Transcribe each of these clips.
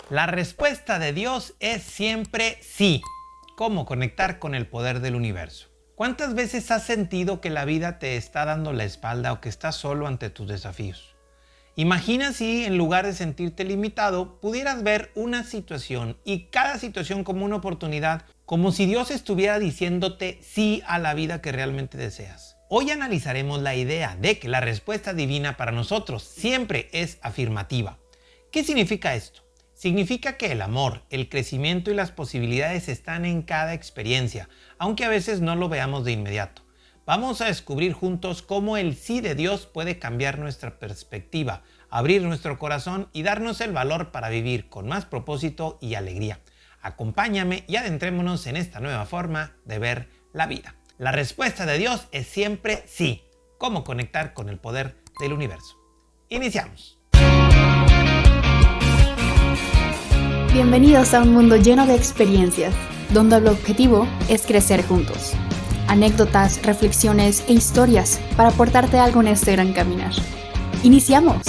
La respuesta de Dios es siempre sí. ¿Cómo conectar con el poder del universo? ¿Cuántas veces has sentido que la vida te está dando la espalda o que estás solo ante tus desafíos? Imagina si en lugar de sentirte limitado, pudieras ver una situación y cada situación como una oportunidad, como si Dios estuviera diciéndote sí a la vida que realmente deseas. Hoy analizaremos la idea de que la respuesta divina para nosotros siempre es afirmativa. ¿Qué significa esto? Significa que el amor, el crecimiento y las posibilidades están en cada experiencia, aunque a veces no lo veamos de inmediato. Vamos a descubrir juntos cómo el sí de Dios puede cambiar nuestra perspectiva, abrir nuestro corazón y darnos el valor para vivir con más propósito y alegría. Acompáñame y adentrémonos en esta nueva forma de ver la vida. La respuesta de Dios es siempre sí. ¿Cómo conectar con el poder del universo? Iniciamos. Bienvenidos a un mundo lleno de experiencias, donde el objetivo es crecer juntos. Anécdotas, reflexiones e historias para aportarte algo en este gran caminar. ¡Iniciamos!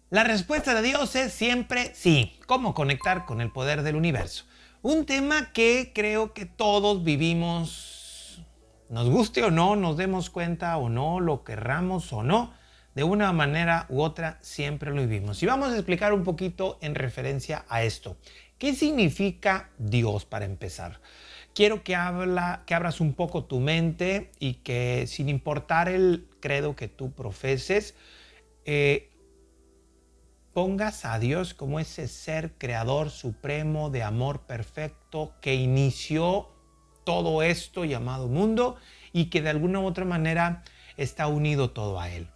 La respuesta de Dios es siempre sí. ¿Cómo conectar con el poder del universo? Un tema que creo que todos vivimos, nos guste o no, nos demos cuenta o no, lo querramos o no, de una manera u otra siempre lo vivimos. Y vamos a explicar un poquito en referencia a esto. ¿Qué significa Dios para empezar? Quiero que abras un poco tu mente y que sin importar el credo que tú profeses, pongas a Dios como ese ser creador supremo de amor perfecto que inició todo esto llamado mundo y que de alguna u otra manera está unido todo a Él.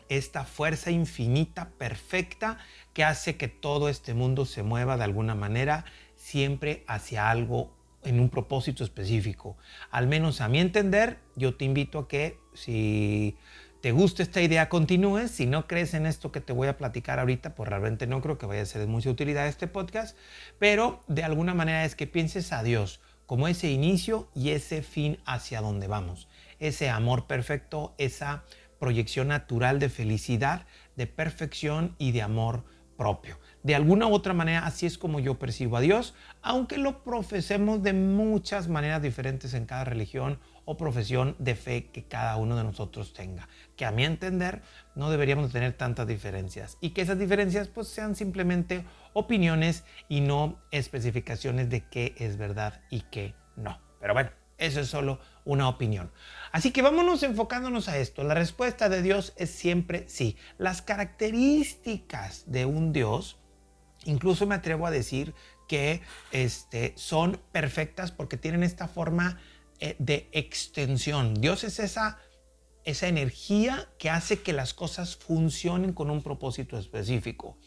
Esta fuerza infinita, perfecta, que hace que todo este mundo se mueva de alguna manera siempre hacia algo en un propósito específico. Al menos a mi entender, yo te invito a que si te gusta esta idea continúes. Si no crees en esto que te voy a platicar ahorita, pues realmente no creo que vaya a ser de mucha utilidad este podcast, pero de alguna manera es que pienses a Dios como ese inicio y ese fin hacia donde vamos. Ese amor perfecto, esa proyección natural de felicidad, de perfección y de amor propio. De alguna u otra manera, así es como yo percibo a Dios, aunque lo profesemos de muchas maneras diferentes en cada religión o profesión de fe que cada uno de nosotros tenga. Que a mi entender no deberíamos tener tantas diferencias y que esas diferencias pues sean simplemente opiniones y no especificaciones de qué es verdad y qué no. Pero bueno, eso es solo una opinión. Así que vámonos enfocándonos a esto. La respuesta de Dios es siempre sí. Las características de un Dios, incluso me atrevo a decir que son perfectas porque tienen esta forma de extensión. Dios es esa energía que hace que las cosas funcionen con un propósito específico.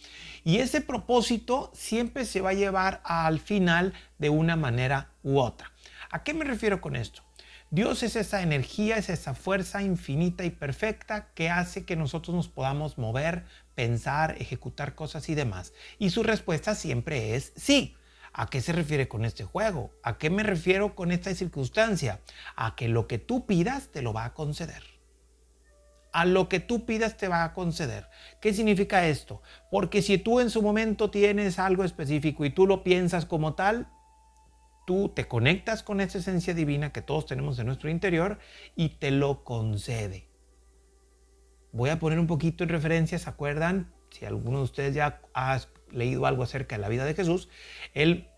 Y ese propósito siempre se va a llevar al final de una manera u otra. ¿A qué me refiero con esto? Dios es esa energía, es esa fuerza infinita y perfecta que hace que nosotros nos podamos mover, pensar, ejecutar cosas y demás. Y su respuesta siempre es sí. ¿A qué se refiere con este juego? ¿A qué me refiero con esta circunstancia? A que lo que tú pidas te lo va a conceder. A lo que tú pidas te va a conceder. ¿Qué significa esto? Porque si tú en su momento tienes algo específico y tú lo piensas como tal, tú te conectas con esa esencia divina que todos tenemos en nuestro interior y te lo concede. Voy a poner un poquito en referencia, ¿se acuerdan? Si alguno de ustedes ya ha leído algo acerca de la vida de Jesús, él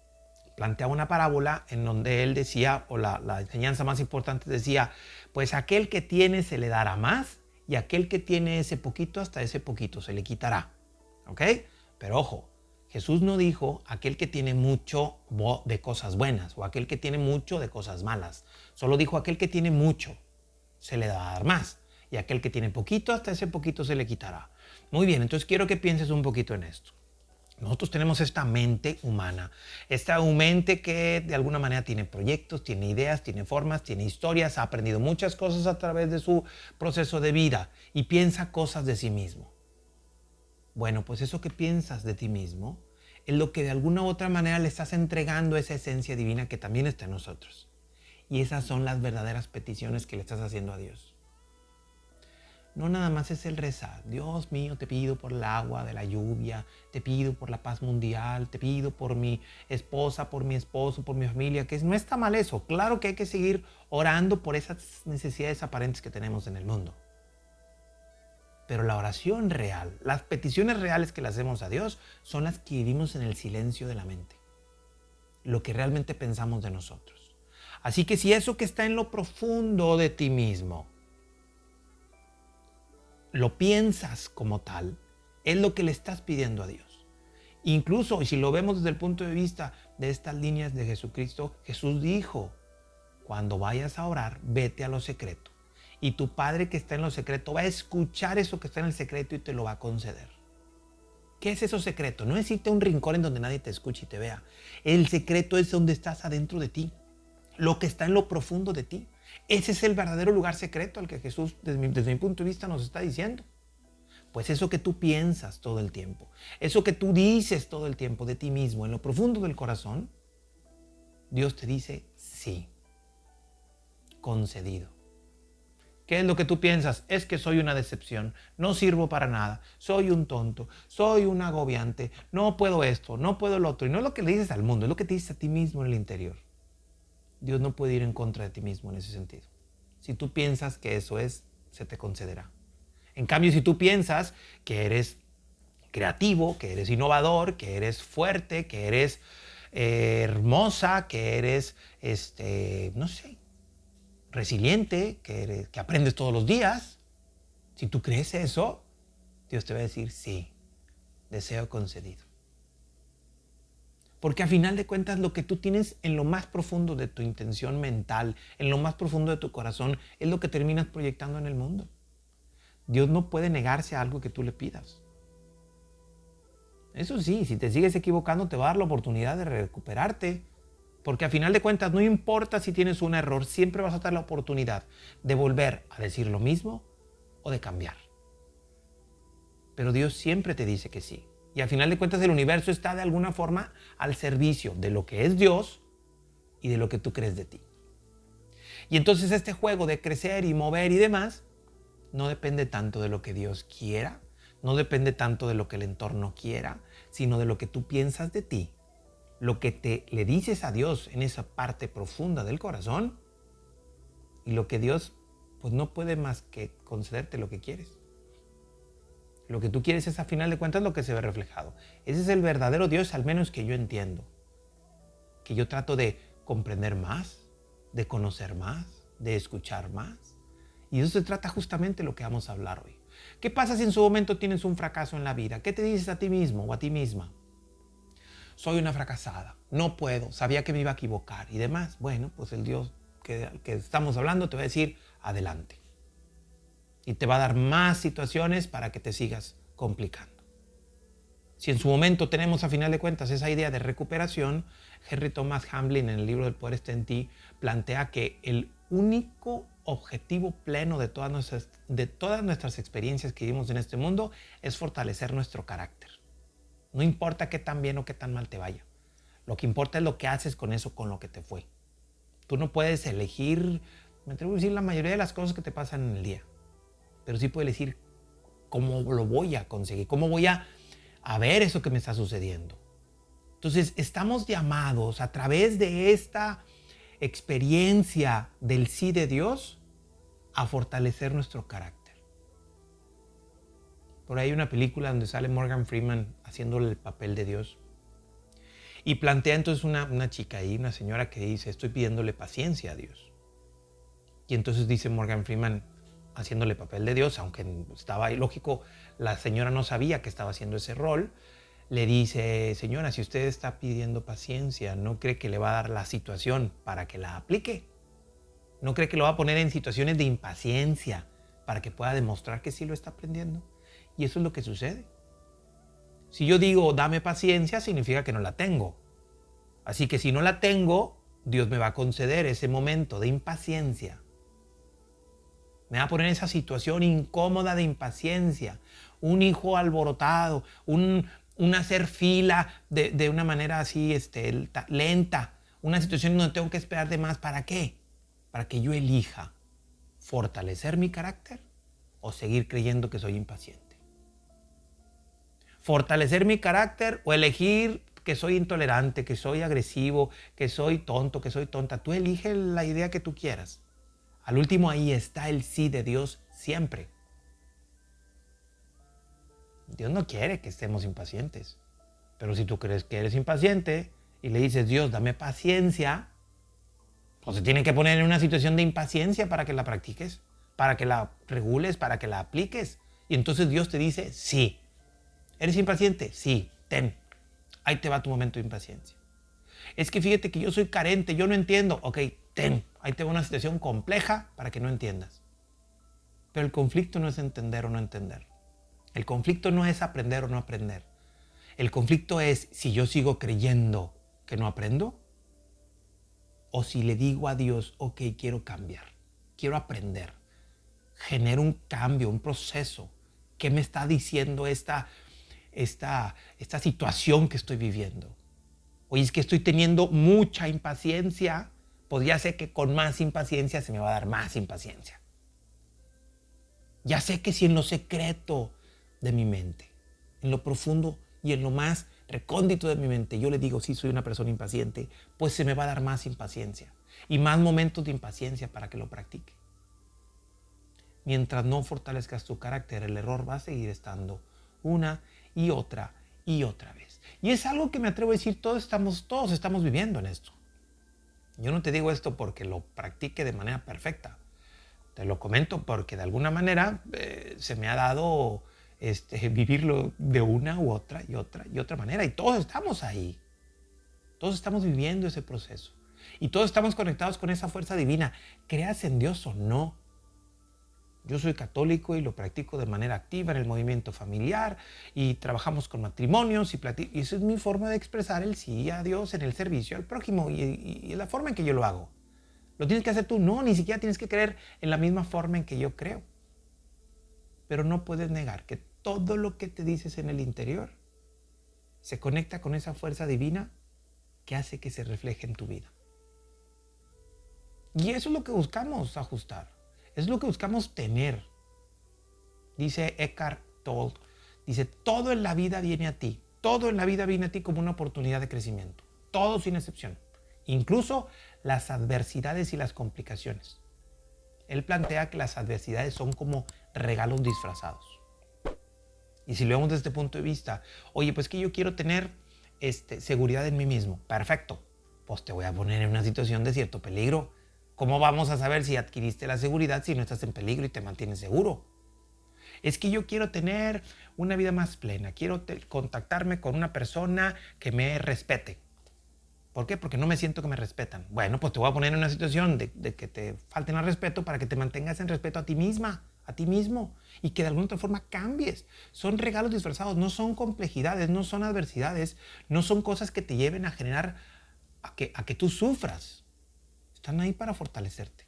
planteaba una parábola en donde él decía, o la enseñanza más importante decía, pues aquel que tiene se le dará más y aquel que tiene ese poquito, hasta ese poquito se le quitará. ¿Ok? Pero ojo, Jesús no dijo aquel que tiene mucho de cosas buenas o aquel que tiene mucho de cosas malas. Solo dijo aquel que tiene mucho se le va a dar más y aquel que tiene poquito, hasta ese poquito se le quitará. Muy bien, entonces quiero que pienses un poquito en esto. Nosotros tenemos esta mente humana, esta mente que de alguna manera tiene proyectos, tiene ideas, tiene formas, tiene historias, ha aprendido muchas cosas a través de su proceso de vida y piensa cosas de sí mismo. Bueno, pues eso que piensas de ti mismo es lo que de alguna u otra manera le estás entregando a esa esencia divina que también está en nosotros. Y esas son las verdaderas peticiones que le estás haciendo a Dios. no nada más es el rezar. Dios mío, te pido por el agua de la lluvia, te pido por la paz mundial, te pido por mi esposa, por mi esposo, por mi familia, que no está mal eso. Claro que hay que seguir orando por esas necesidades aparentes que tenemos en el mundo. Pero la oración real, las peticiones reales que le hacemos a Dios son las que vivimos en el silencio de la mente. Lo que realmente pensamos de nosotros. Así que si eso que está en lo profundo de ti mismo lo piensas como tal, es lo que le estás pidiendo a Dios. Incluso, y si lo vemos desde el punto de vista de estas líneas de Jesucristo, Jesús dijo, cuando vayas a orar, vete a lo secreto. Y tu Padre que está en lo secreto va a escuchar eso que está en el secreto y te lo va a conceder. ¿Qué es eso secreto? No es irte a un rincón en donde nadie te escuche y te vea. El secreto es donde estás adentro de ti. Lo que está en lo profundo de ti. Ese es el verdadero lugar secreto al que Jesús, desde mi punto de vista, nos está diciendo. Pues eso que tú piensas todo el tiempo, eso que tú dices todo el tiempo de ti mismo, en lo profundo del corazón, Dios te dice sí. Concedido. ¿Qué es lo que tú piensas? Es que soy una decepción, no sirvo para nada, soy un tonto, soy un agobiante, no puedo esto, no puedo lo otro. Y no es lo que le dices al mundo, es lo que te dices a ti mismo en el interior. Dios no puede ir en contra de ti mismo en ese sentido. Si tú piensas que eso es, se te concederá. En cambio, si tú piensas que eres creativo, que eres innovador, que eres fuerte, que eres hermosa, que eres, no sé, resiliente, que aprendes todos los días, si tú crees eso, Dios te va a decir sí, deseo concedido. Porque a final de cuentas lo que tú tienes en lo más profundo de tu intención mental, en lo más profundo de tu corazón, es lo que terminas proyectando en el mundo. Dios no puede negarse a algo que tú le pidas. Eso sí, si te sigues equivocando te va a dar la oportunidad de recuperarte. Porque a final de cuentas no importa si tienes un error, siempre vas a tener la oportunidad de volver a decir lo mismo o de cambiar. Pero Dios siempre te dice que sí. Y al final de cuentas el universo está de alguna forma al servicio de lo que es Dios y de lo que tú crees de ti. Y entonces este juego de crecer y mover y demás no depende tanto de lo que Dios quiera, no depende tanto de lo que el entorno quiera, sino de lo que tú piensas de ti, lo que le dices a Dios en esa parte profunda del corazón y lo que Dios pues no puede más que concederte lo que quieres. Lo que tú quieres es a final de cuentas lo que se ve reflejado. Ese es el verdadero Dios, al menos que yo entiendo, que yo trato de comprender más, de conocer más, de escuchar más. Y eso se trata justamente de lo que vamos a hablar hoy. ¿Qué pasa si en su momento tienes un fracaso en la vida? ¿Qué te dices a ti mismo o a ti misma? Soy una fracasada, no puedo, sabía que me iba a equivocar y demás. Bueno, pues el Dios que estamos hablando te va a decir, adelante. Y te va a dar más situaciones para que te sigas complicando. Si en su momento tenemos a final de cuentas esa idea de recuperación, Henry Thomas Hamblin en el libro del Poder está en ti plantea que el único objetivo pleno de todas nuestras experiencias que vivimos en este mundo es fortalecer nuestro carácter. No importa qué tan bien o qué tan mal te vaya. Lo que importa es lo que haces con eso, con lo que te fue. Tú no puedes elegir, me atrevo a decir, la mayoría de las cosas que te pasan en el día. Pero sí puedes elegir cómo lo voy a conseguir, cómo voy a ver eso que me está sucediendo. Entonces, estamos llamados a través de esta experiencia del sí de Dios a fortalecer nuestro carácter. Por ahí hay una película donde sale Morgan Freeman haciéndole el papel de Dios. Y plantea entonces una chica ahí, una señora que dice, estoy pidiéndole paciencia a Dios. Y entonces dice Morgan Freeman, haciéndole papel de Dios, aunque estaba ahí, lógico, la señora no sabía que estaba haciendo ese rol, le dice, señora, si usted está pidiendo paciencia, ¿no cree que le va a dar la situación para que la aplique? ¿No cree que lo va a poner en situaciones de impaciencia para que pueda demostrar que sí lo está aprendiendo? Y eso es lo que sucede. Si yo digo, dame paciencia, significa que no la tengo. Así que si no la tengo, Dios me va a conceder ese momento de impaciencia. Me va a poner en esa situación incómoda de impaciencia. Un hijo alborotado, un hacer fila de una manera así lenta. Una situación donde tengo que esperar de más. ¿Para qué? Para que yo elija fortalecer mi carácter o seguir creyendo que soy impaciente. Fortalecer mi carácter o elegir que soy intolerante, que soy agresivo, que soy tonto, que soy tonta. Tú eliges la idea que tú quieras. Al último ahí está el sí de Dios siempre. Dios no quiere que estemos impacientes. Pero si tú crees que eres impaciente y le dices, Dios, dame paciencia, pues se tiene que poner en una situación de impaciencia para que la practiques, para que la regules, para que la apliques. Y entonces Dios te dice, sí. ¿Eres impaciente? Sí, ten. Ahí te va tu momento de impaciencia. Es que fíjate que yo soy carente, yo no entiendo. Ok, ten. Ahí te va una situación compleja para que no entiendas. Pero el conflicto no es entender o no entender. El conflicto no es aprender o no aprender. El conflicto es si yo sigo creyendo que no aprendo o si le digo a Dios, ok, quiero cambiar, quiero aprender. Genero un cambio, un proceso. ¿Qué me está diciendo esta situación que estoy viviendo? Oye, es que estoy teniendo mucha impaciencia. Podría ser que con más impaciencia se me va a dar más impaciencia. Ya sé que si en lo secreto de mi mente, en lo profundo y en lo más recóndito de mi mente, yo le digo, sí, soy una persona impaciente, pues se me va a dar más impaciencia y más momentos de impaciencia para que lo practique. Mientras no fortalezcas tu carácter, el error va a seguir estando una y otra vez. Y es algo que me atrevo a decir, todos estamos viviendo en esto. Yo no te digo esto porque lo practique de manera perfecta. Te lo comento porque de alguna manera se me ha dado vivirlo de una u otra y otra manera. Y todos estamos ahí. Todos estamos viviendo ese proceso. Y todos estamos conectados con esa fuerza divina. Creas en Dios o no. Yo soy católico y lo practico de manera activa en el movimiento familiar y trabajamos con matrimonios y esa es mi forma de expresar el sí a Dios en el servicio al prójimo y es la forma en que yo lo hago. ¿Lo tienes que hacer tú? No, ni siquiera tienes que creer en la misma forma en que yo creo. Pero no puedes negar que todo lo que te dices en el interior se conecta con esa fuerza divina que hace que se refleje en tu vida. Y eso es lo que buscamos ajustar. Es lo que buscamos tener. Dice Eckhart Tolle, dice, todo en la vida viene a ti. Todo en la vida viene a ti como una oportunidad de crecimiento. Todo sin excepción. Incluso las adversidades y las complicaciones. Él plantea que las adversidades son como regalos disfrazados. Y si lo vemos desde este punto de vista, oye, pues que yo quiero tener seguridad en mí mismo. Perfecto. Pues te voy a poner en una situación de cierto peligro. ¿Cómo vamos a saber si adquiriste la seguridad si no estás en peligro y te mantienes seguro? Es que yo quiero tener una vida más plena. Quiero contactarme con una persona que me respete. ¿Por qué? Porque no me siento que me respetan. Bueno, pues te voy a poner en una situación de que te falten al respeto para que te mantengas en respeto a ti misma, a ti mismo, y que de alguna otra forma cambies. Son regalos disfrazados, no son complejidades, no son adversidades, no son cosas que te lleven a generar, a que tú sufras. Están ahí para fortalecerte.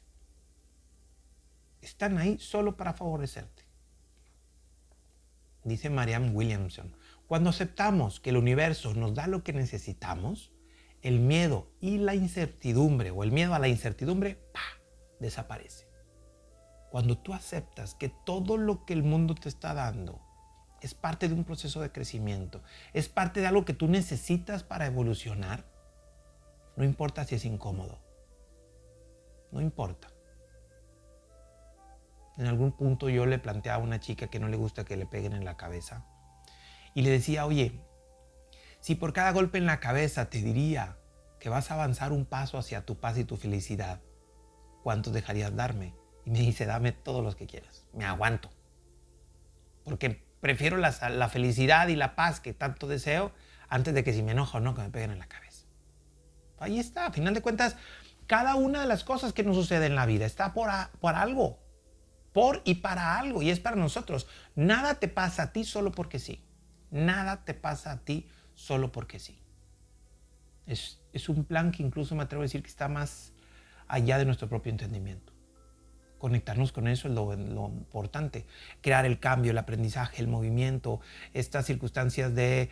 Están ahí solo para favorecerte. Dice Marianne Williamson, cuando aceptamos que el universo nos da lo que necesitamos, el miedo y la incertidumbre o el miedo a la incertidumbre, desaparece. Cuando tú aceptas que todo lo que el mundo te está dando es parte de un proceso de crecimiento, es parte de algo que tú necesitas para evolucionar, no importa si es incómodo. No importa. En algún punto yo le planteaba a una chica que no le gusta que le peguen en la cabeza y le decía, oye, si por cada golpe en la cabeza te diría que vas a avanzar un paso hacia tu paz y tu felicidad, ¿cuántos dejarías darme? Y me dice, dame todos los que quieras, me aguanto. Porque prefiero la felicidad y la paz que tanto deseo antes de que si me enojo o no, que me peguen en la cabeza. Ahí está, a final de cuentas, cada una de las cosas que nos sucede en la vida está por algo, por y para algo, y es para nosotros. Nada te pasa a ti solo porque sí. Nada te pasa a ti solo porque sí. Es un plan que incluso me atrevo a decir que está más allá de nuestro propio entendimiento. Conectarnos con eso es lo importante. Crear el cambio, el aprendizaje, el movimiento, estas circunstancias de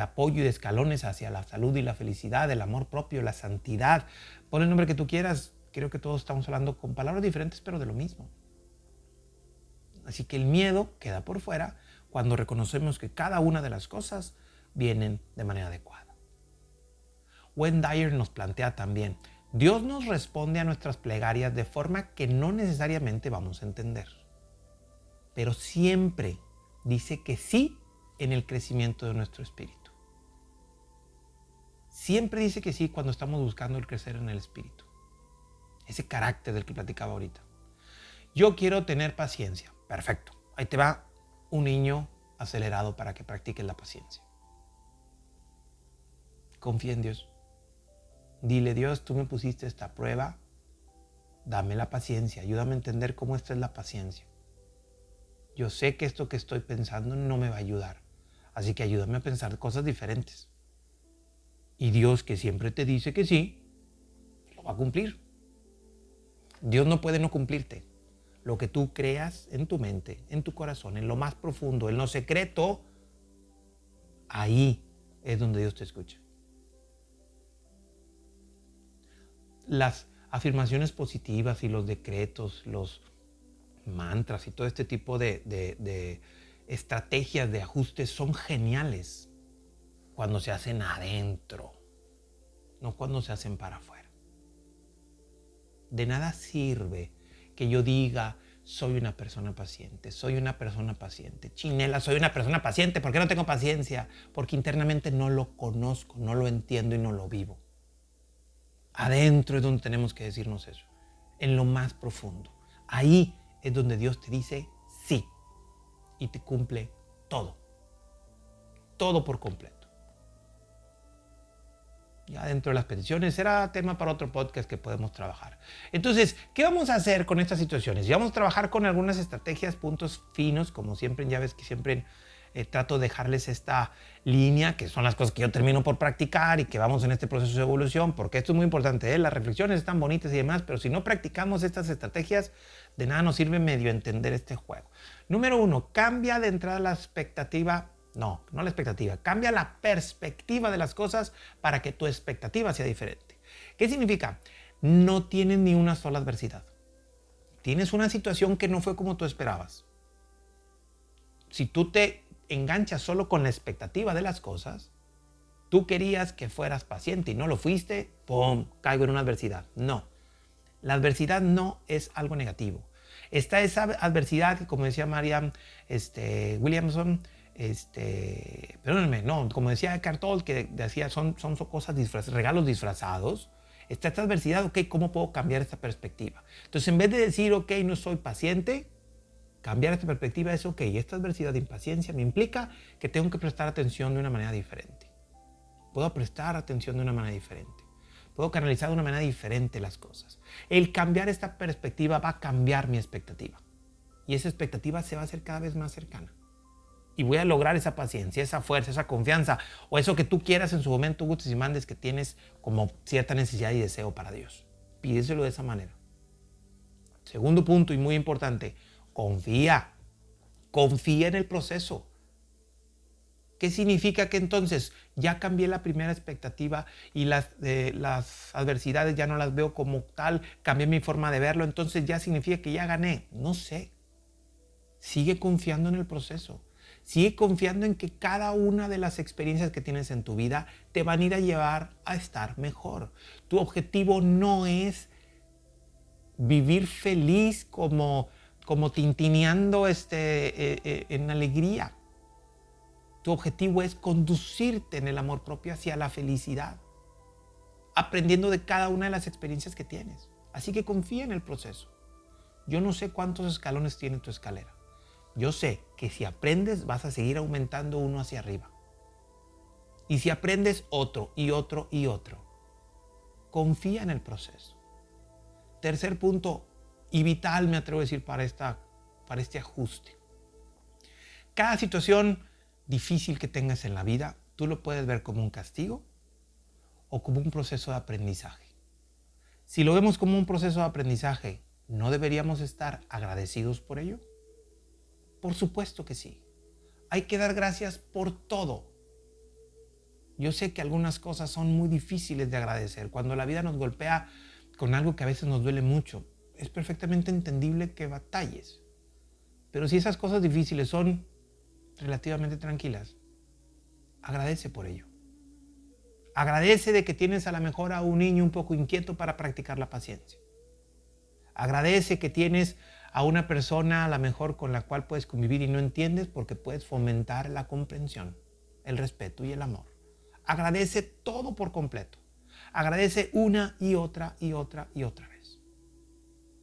apoyo y de escalones hacia la salud y la felicidad, el amor propio, la santidad. Pon el nombre que tú quieras. Creo que todos estamos hablando con palabras diferentes, pero de lo mismo. Así que el miedo queda por fuera cuando reconocemos que cada una de las cosas vienen de manera adecuada. Wayne Dyer nos plantea también, Dios nos responde a nuestras plegarias de forma que no necesariamente vamos a entender, pero siempre dice que sí en el crecimiento de nuestro espíritu. Siempre dice que sí cuando estamos buscando el crecer en el espíritu. Ese carácter del que platicaba ahorita. Yo quiero tener paciencia. Perfecto. Ahí te va un niño acelerado para que practiques la paciencia. Confía en Dios. Dile, Dios, tú me pusiste esta prueba. Dame la paciencia. Ayúdame a entender cómo esta es la paciencia. Yo sé que esto que estoy pensando no me va a ayudar. Así que ayúdame a pensar cosas diferentes. Y Dios, que siempre te dice que sí, lo va a cumplir. Dios no puede no cumplirte. Lo que tú creas en tu mente, en tu corazón, en lo más profundo, en lo secreto, ahí es donde Dios te escucha. Las afirmaciones positivas y los decretos, los mantras y todo este tipo de estrategias de ajustes son geniales cuando se hacen adentro, no cuando se hacen para afuera. De nada sirve que yo diga, soy una persona paciente, Chinela, soy una persona paciente, ¿por qué no tengo paciencia? Porque internamente no lo conozco, no lo entiendo y no lo vivo. Adentro es donde tenemos que decirnos eso, en lo más profundo. Ahí es donde Dios te dice sí y te cumple todo por completo. Ya dentro de las peticiones será tema para otro podcast que podemos trabajar. Entonces, ¿qué vamos a hacer con estas situaciones? Ya vamos a trabajar con algunas estrategias, puntos finos, como siempre, ya ves que siempre trato de dejarles esta línea, que son las cosas que yo termino por practicar y que vamos en este proceso de evolución, porque esto es muy importante, las reflexiones están bonitas y demás, pero si no practicamos estas estrategias, de nada nos sirve medio entender este juego. Número 1, cambia de entrada la expectativa. No la expectativa. Cambia la perspectiva de las cosas para que tu expectativa sea diferente. ¿Qué significa? No tienes ni una sola adversidad. Tienes una situación que no fue como tú esperabas. Si tú te enganchas solo con la expectativa de las cosas, tú querías que fueras paciente y no lo fuiste, ¡pum!, caigo en una adversidad. No. La adversidad no es algo negativo. Está esa adversidad que, como decía Marianne Williamson, perdónenme, no, como decía Eckhart Tolle, que decía, son cosas disfrazadas, regalos disfrazados. Está esta adversidad, ok, ¿cómo puedo cambiar esta perspectiva? Entonces, en vez de decir, ok, no soy paciente, cambiar esta perspectiva es, ok, esta adversidad de impaciencia me implica que tengo que prestar atención de una manera diferente. Puedo prestar atención de una manera diferente. Puedo canalizar de una manera diferente las cosas. El cambiar esta perspectiva va a cambiar mi expectativa. Y esa expectativa se va a hacer cada vez más cercana. Y voy a lograr esa paciencia, esa fuerza, esa confianza, o eso que tú quieras en su momento, gustes y mandes, que tienes como cierta necesidad y deseo para Dios. Pídeselo de esa manera. Segundo punto y muy importante, confía. Confía en el proceso. ¿Qué significa? Que entonces ya cambié la primera expectativa y las adversidades ya no las veo como tal, cambié mi forma de verlo, entonces ya significa que ya gané. No sé. Sigue confiando en el proceso. Sigue confiando en que cada una de las experiencias que tienes en tu vida te van a ir a llevar a estar mejor. Tu objetivo no es vivir feliz como tintineando en alegría. Tu objetivo es conducirte en el amor propio hacia la felicidad, aprendiendo de cada una de las experiencias que tienes. Así que confía en el proceso. Yo no sé cuántos escalones tiene tu escalera. Yo sé que si aprendes vas a seguir aumentando uno hacia arriba. Y si aprendes otro y otro y otro, confía en el proceso. Tercer punto, y vital me atrevo a decir para este ajuste. Cada situación difícil que tengas en la vida, tú lo puedes ver como un castigo o como un proceso de aprendizaje. Si lo vemos como un proceso de aprendizaje, ¿no deberíamos estar agradecidos por ello? Por supuesto que sí. Hay que dar gracias por todo. Yo sé que algunas cosas son muy difíciles de agradecer. Cuando la vida nos golpea con algo que a veces nos duele mucho, es perfectamente entendible que batalles. Pero si esas cosas difíciles son relativamente tranquilas, agradece por ello. Agradece de que tienes a lo mejor a un niño un poco inquieto para practicar la paciencia. Agradece que tienes a una persona a lo mejor con la cual puedes convivir y no entiendes, porque puedes fomentar la comprensión, el respeto y el amor. Agradece todo por completo. Agradece una y otra y otra y otra vez.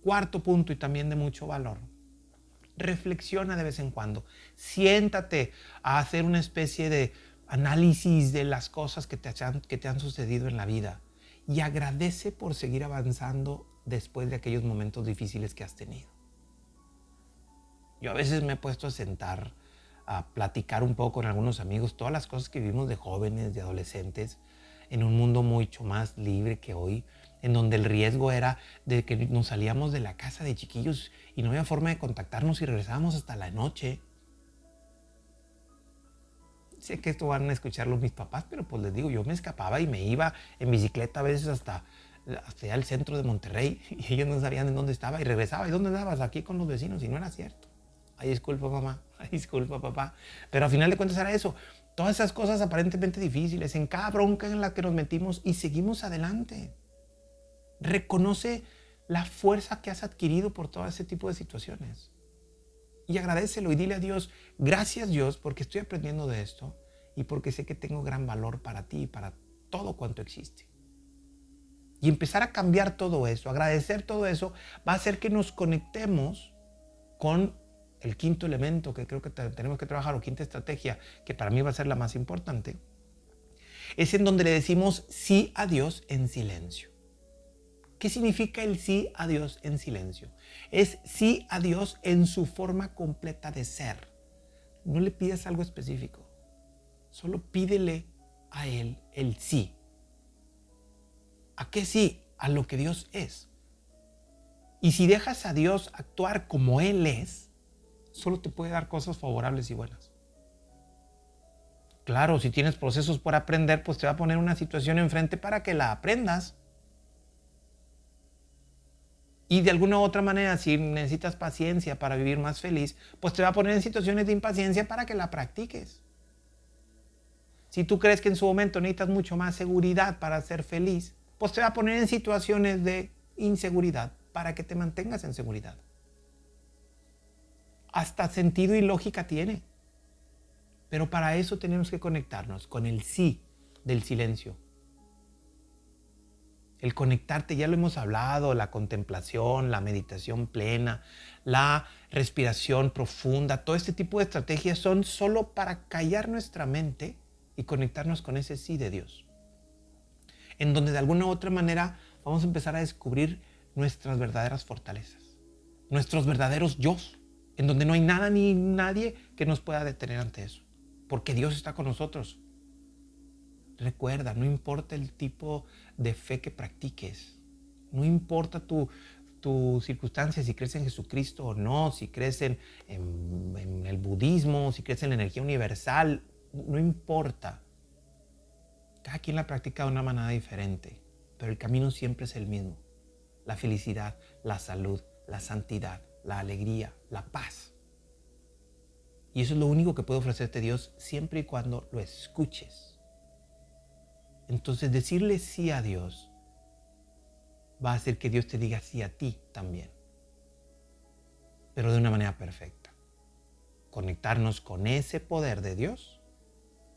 Cuarto punto, y también de mucho valor. Reflexiona de vez en cuando. Siéntate a hacer una especie de análisis de las cosas que te han sucedido en la vida y agradece por seguir avanzando después de aquellos momentos difíciles que has tenido. Yo a veces me he puesto a sentar, a platicar un poco con algunos amigos, todas las cosas que vivimos de jóvenes, de adolescentes, en un mundo mucho más libre que hoy, en donde el riesgo era de que nos salíamos de la casa de chiquillos y no había forma de contactarnos y regresábamos hasta la noche. Sé que esto van a escucharlo mis papás, pero pues les digo, yo me escapaba y me iba en bicicleta a veces hasta allá al centro de Monterrey y ellos no sabían en dónde estaba y regresaba. ¿Y dónde andabas? Aquí con los vecinos, y no era cierto. Ay, disculpa mamá, ay, disculpa papá. Pero al final de cuentas era eso. Todas esas cosas aparentemente difíciles, en cada bronca en la que nos metimos y seguimos adelante. Reconoce la fuerza que has adquirido por todo ese tipo de situaciones. Y agradécelo y dile a Dios, gracias Dios, porque estoy aprendiendo de esto y porque sé que tengo gran valor para ti y para todo cuanto existe. Y empezar a cambiar todo eso, agradecer todo eso, va a hacer que nos conectemos con el quinto elemento que creo que tenemos que trabajar, o quinta estrategia, que para mí va a ser la más importante, es en donde le decimos sí a Dios en silencio. ¿Qué significa el sí a Dios en silencio? Es sí a Dios en su forma completa de ser. No le pidas algo específico. Solo pídele a Él el sí. ¿A qué sí? A lo que Dios es. Y si dejas a Dios actuar como Él es, solo te puede dar cosas favorables y buenas. Claro, si tienes procesos por aprender, pues te va a poner una situación enfrente para que la aprendas. Y de alguna u otra manera, si necesitas paciencia para vivir más feliz, pues te va a poner en situaciones de impaciencia para que la practiques. Si tú crees que en su momento necesitas mucho más seguridad para ser feliz, pues te va a poner en situaciones de inseguridad para que te mantengas en seguridad. Hasta sentido y lógica tiene. Pero para eso tenemos que conectarnos con el sí del silencio. El conectarte, ya lo hemos hablado, la contemplación, la meditación plena, la respiración profunda, todo este tipo de estrategias son solo para callar nuestra mente y conectarnos con ese sí de Dios. En donde de alguna u otra manera vamos a empezar a descubrir nuestras verdaderas fortalezas, nuestros verdaderos yo, en donde no hay nada ni nadie que nos pueda detener ante eso, porque Dios está con nosotros. Recuerda, no importa el tipo de fe que practiques, no importa tu circunstancia, si crees en Jesucristo o no, si crees en el budismo, si crees en la energía universal, no importa. Cada quien la practica de una manera diferente, pero el camino siempre es el mismo. La felicidad, la salud, la santidad, la alegría, la paz. Y eso es lo único que puede ofrecerte Dios siempre y cuando lo escuches. Entonces decirle sí a Dios va a hacer que Dios te diga sí a ti también, pero de una manera perfecta. Conectarnos con ese poder de Dios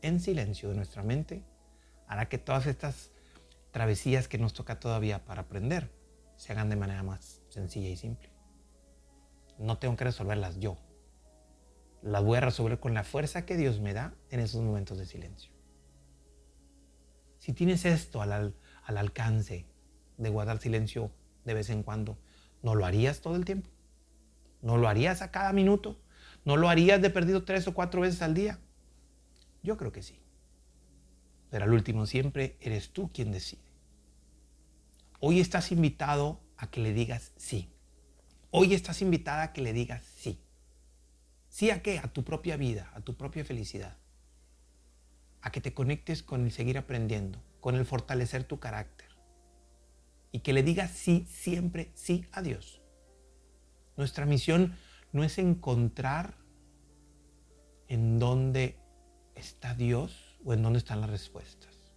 en silencio de nuestra mente hará que todas estas travesías que nos toca todavía para aprender se hagan de manera más sencilla y simple. No tengo que resolverlas yo. Las voy a resolver con la fuerza que Dios me da en esos momentos de silencio. Si tienes esto al alcance de guardar silencio de vez en cuando, ¿no lo harías todo el tiempo? ¿No lo harías a cada minuto? ¿No lo harías de perdido 3 o 4 veces al día? Yo creo que sí. Pero al último siempre eres tú quien decide. Hoy estás invitado a que le digas sí. Hoy estás invitada a que le digas sí. ¿Sí a qué? A tu propia vida, a tu propia felicidad. A que te conectes con el seguir aprendiendo, con el fortalecer tu carácter. Y que le digas sí, siempre sí a Dios. Nuestra misión no es encontrar en dónde está Dios o en dónde están las respuestas.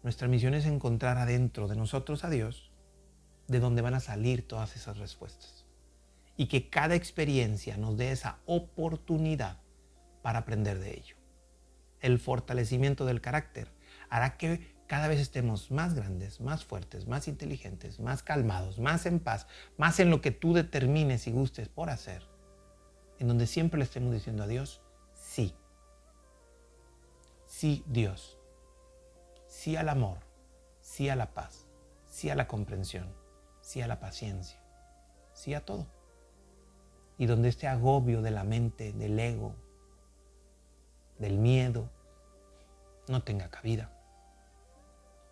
Nuestra misión es encontrar adentro de nosotros a Dios, de donde van a salir todas esas respuestas. Y que cada experiencia nos dé esa oportunidad para aprender de ello. El fortalecimiento del carácter hará que cada vez estemos más grandes, más fuertes, más inteligentes, más calmados, más en paz, más en lo que tú determines y gustes por hacer, en donde siempre le estemos diciendo a Dios, sí. Sí, Dios. Sí al amor, sí a la paz, sí a la comprensión, sí a la paciencia, sí a todo. Y donde este agobio de la mente, del ego, del miedo, no tenga cabida.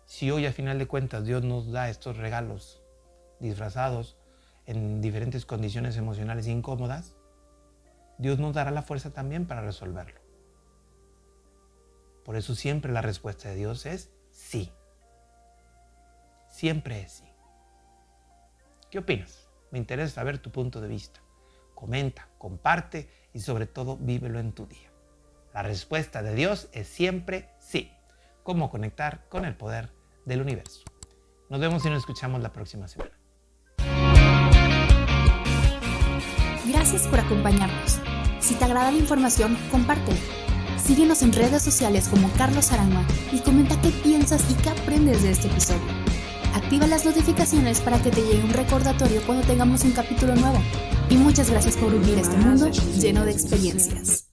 Si hoy a final de cuentas Dios nos da estos regalos disfrazados en diferentes condiciones emocionales incómodas, Dios nos dará la fuerza también para resolverlo. Por eso siempre la respuesta de Dios es sí. Siempre es sí. ¿Qué opinas? Me interesa saber tu punto de vista. Comenta, comparte y sobre todo vívelo en tu día. La respuesta de Dios es siempre sí. ¿Cómo conectar con el poder del universo? Nos vemos y nos escuchamos la próxima semana. Gracias por acompañarnos. Si te agrada la información, compártela. Síguenos en redes sociales como Carlos Aranma y comenta qué piensas y qué aprendes de este episodio. Activa las notificaciones para que te llegue un recordatorio cuando tengamos un capítulo nuevo. Y muchas gracias por vivir este mundo lleno de experiencias.